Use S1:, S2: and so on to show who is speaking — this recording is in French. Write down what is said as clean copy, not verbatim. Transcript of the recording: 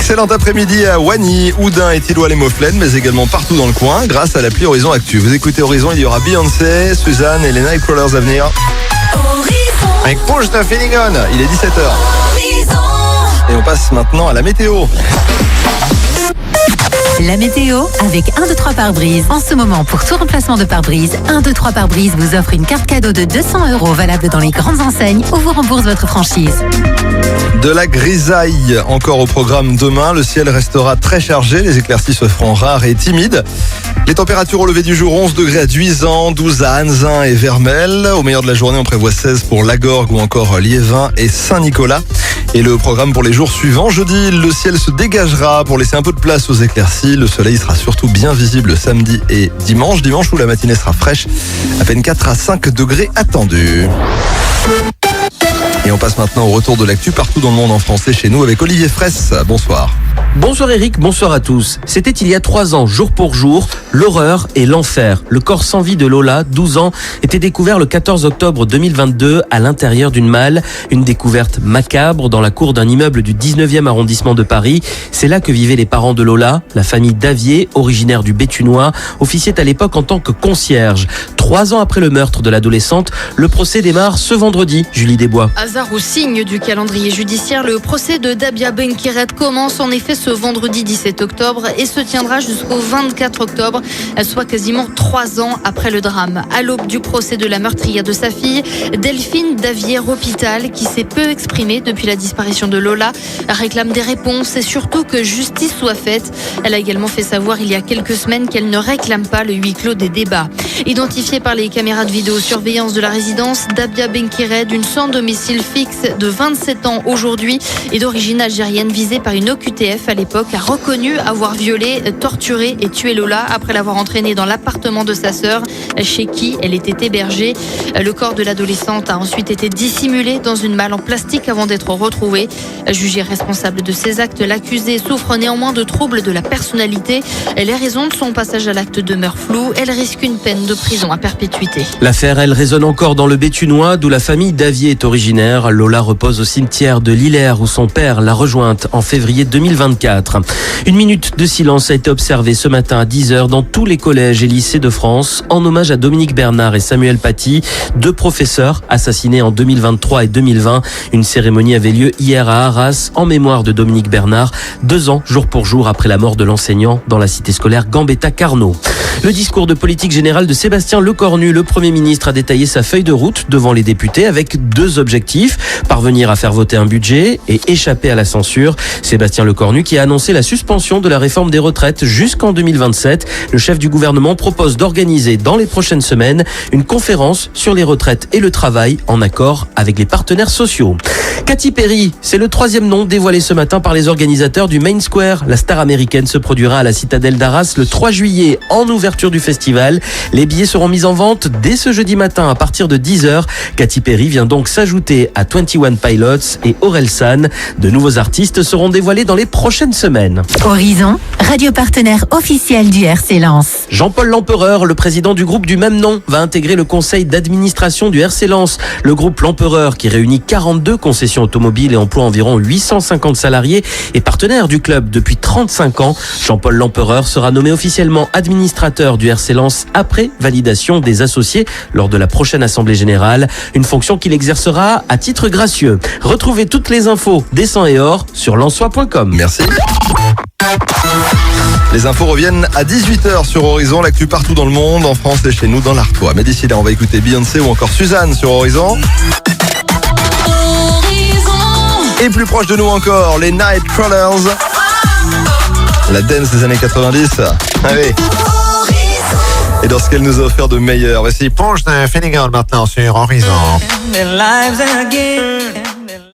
S1: Excellent après-midi à Wany, Oudin et Tilloy-les-Mauflaines, mais également partout dans le coin grâce à l'appli Horizon Actu. Vous écoutez Horizon, il y aura Beyoncé, Suzanne et les Nightcrawlers à venir. Avec Push the Feeling On, il est 17h. Et on passe maintenant à la météo.
S2: La météo avec 1, 2, 3 pare-brise. En ce moment, pour tout remplacement de pare-brise, 1, 2, 3 pare-brise vous offre une carte cadeau de 200 € valable dans les grandes enseignes ou vous rembourse votre franchise.
S1: De la grisaille encore au programme demain. Le ciel restera très chargé. Les éclaircies se feront rares et timides. Les températures au lever du jour, 11 degrés à Duisan, 12 à Anzin et Vermelles. Au meilleur de la journée, on prévoit 16 pour Lagorgue ou encore Liévin et Saint-Nicolas. Et le programme pour les jours suivants, jeudi, le ciel se dégagera pour laisser un peu de place aux éclaircies. Le soleil sera surtout bien visible samedi et dimanche. Dimanche où la matinée sera fraîche, à peine 4 à 5 degrés attendus. Et on passe maintenant au retour de l'actu partout dans le monde en français chez nous avec Olivier Fraisse. Bonsoir.
S3: Bonsoir Eric, bonsoir à tous. C'était il y a 3 ans, jour pour jour, l'horreur et l'enfer. Le corps sans vie de Lola, 12 ans, était découvert le 14 octobre 2022 à l'intérieur d'une malle. Une découverte macabre dans la cour d'un immeuble du 19e arrondissement de Paris. C'est là que vivaient les parents de Lola. La famille Davier, originaire du Béthunois, officiait à l'époque en tant que concierge. 3 ans après le meurtre de l'adolescente, le procès démarre ce vendredi. Julie Desbois.
S4: Hasard ou signe du calendrier judiciaire, le procès de Dabia Benkiret commence en effet ce vendredi 17 octobre et se tiendra jusqu'au 24 octobre, soit quasiment 3 ans après le drame. À l'aube du procès de la meurtrière de sa fille, Delphine Davier-Hôpital, qui s'est peu exprimée depuis la disparition de Lola, réclame des réponses et surtout que justice soit faite. Elle a également fait savoir il y a quelques semaines qu'elle ne réclame pas le huis clos des débats. Identifiée par les caméras de vidéosurveillance de la résidence, Dabia Benkiret, d'une sans domicile fixe de 27 ans aujourd'hui et d'origine algérienne, visée par une OQTF à l'époque, a reconnu avoir violé, torturé et tué Lola après l'avoir entraînée dans l'appartement de sa sœur chez qui elle était hébergée. Le corps de l'adolescente a ensuite été dissimulé dans une malle en plastique avant d'être retrouvé. Jugée responsable de ces actes, l'accusée souffre néanmoins de troubles de la personnalité. Les raisons de son passage à l'acte demeurent floues. Elle risque une peine de prison à perpétuité.
S3: L'affaire, elle, résonne encore dans le Béthunois, d'où la famille Davier est originaire. Lola repose au cimetière de Lillers, où son père l'a rejointe en février 2024. Une minute de silence a été observée ce matin à 10h dans tous les collèges et lycées de France, en hommage à Dominique Bernard et Samuel Paty, 2 professeurs assassinés en 2023 et 2020. Une cérémonie avait lieu hier à Arras, en mémoire de Dominique Bernard, 2 ans, jour pour jour, après la mort de l'enseignant dans la cité scolaire Gambetta-Carnot. Le discours de politique générale de Sébastien Lecornu, le Premier ministre, a détaillé sa feuille de route devant les députés avec 2 objectifs: parvenir à faire voter un budget et échapper à la censure. Sébastien Lecornu qui a annoncé la suspension de la réforme des retraites jusqu'en 2027. Le chef du gouvernement propose d'organiser dans les prochaines semaines une conférence sur les retraites et le travail en accord avec les partenaires sociaux. Katy Perry, c'est le 3e nom dévoilé ce matin par les organisateurs du Main Square. La star américaine se produira à la Citadelle d'Arras le 3 juillet en ouverture du festival. Les billets seront mis en vente dès ce jeudi matin à partir de 10h. Katy Perry vient donc s'ajouter à 21 Pilots et Orelsan. De nouveaux artistes seront dévoilés dans les prochaines semaines.
S2: Horizon, radio partenaire officiel du RC Lens.
S3: Jean-Paul Lempereur, le président du groupe du même nom, va intégrer le conseil d'administration du RC Lens. Le groupe Lempereur, qui réunit 42 concessions automobiles et emploie environ 850 salariés, est partenaire du club depuis 35 ans. Jean-Paul Lempereur sera nommé officiellement administrateur du RC Lens après validation des associés lors de la prochaine assemblée générale. Une fonction qu'il exercera à titre gracieux. Retrouvez toutes les infos des 100 et or sur lensois.com.
S1: Merci. Les infos reviennent à 18h sur Horizon, l'actu partout dans le monde, en France et chez nous dans l'Artois. Mais d'ici là, on va écouter Beyoncé ou encore Suzanne sur Horizon. Et plus proche de nous encore, les Nightcrawlers. La dance des années 90. Allez. Et dans ce qu'elle nous a offert de meilleur, voici Push the Feeling On maintenant sur Horizon.